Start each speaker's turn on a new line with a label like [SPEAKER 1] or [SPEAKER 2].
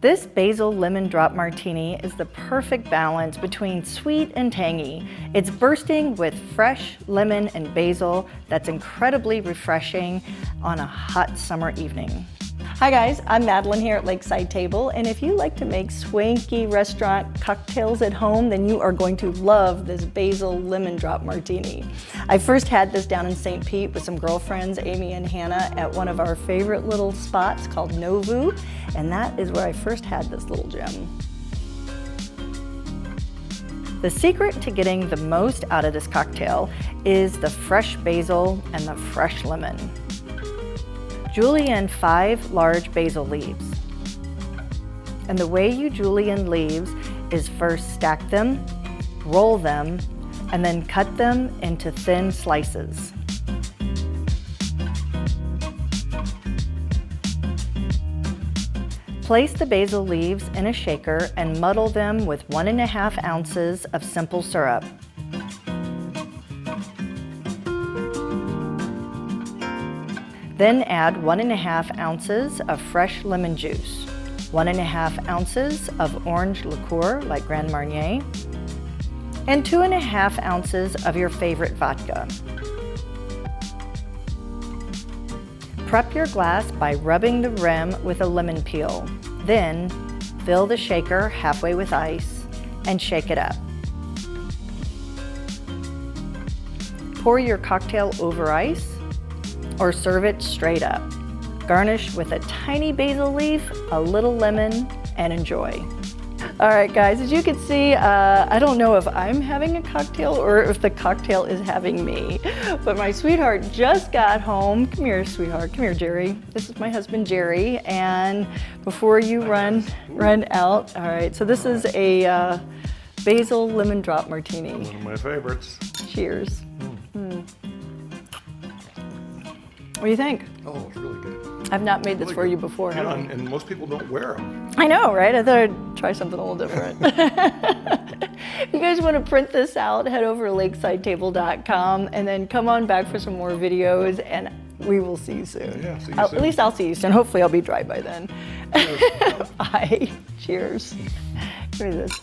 [SPEAKER 1] This Basil Lemon Drop Martini is the perfect balance between sweet and tangy. It's bursting with fresh lemon and basil that's incredibly refreshing on a hot summer evening. Hi guys, I'm Madeline here at Lakeside Table, and if you like to make swanky restaurant cocktails at home, then you are going to love this Basil Lemon Drop Martini. I first had this down in St. Pete with some girlfriends, Amy and Hannah, at one of our favorite little spots called Novu, and that is where I first had this little gem. The secret to getting the most out of this cocktail is the fresh basil and the fresh lemon. Julienne 5 large basil leaves. And the way you julienne leaves is first stack them, roll them, and then cut them into thin slices. Place the basil leaves in a shaker and muddle them with 1.5 ounces of simple syrup. Then add 1.5 ounces of fresh lemon juice, 1.5 ounces of orange liqueur like Grand Marnier, and 2.5 ounces of your favorite vodka. Prep your glass by rubbing the rim with a lemon peel. Then fill the shaker halfway with ice and shake it up. Pour your cocktail over ice or serve it straight up. Garnish with a tiny basil leaf, a little lemon, and enjoy. All right, guys, as you can see, I don't know if I'm having a cocktail or if the cocktail is having me, but my sweetheart just got home. Come here, sweetheart. Come here, Jerry. This is my husband, Jerry, and before you run out, all right, so this is a Basil Lemon Drop Martini.
[SPEAKER 2] One of my favorites.
[SPEAKER 1] Cheers. What do you think?
[SPEAKER 2] Oh, it's really good.
[SPEAKER 1] I've not made this for you before, have I?
[SPEAKER 2] And most people don't wear them.
[SPEAKER 1] I know, right? I thought I'd try something a little different. If you guys want to print this out, head over to lakesidetable.com and then come on back for some more videos, and we will see you soon.
[SPEAKER 2] Yeah, see you soon.
[SPEAKER 1] At least I'll see you soon. Hopefully I'll be dry by then.
[SPEAKER 2] Cheers.
[SPEAKER 1] Bye. Cheers. Give me this.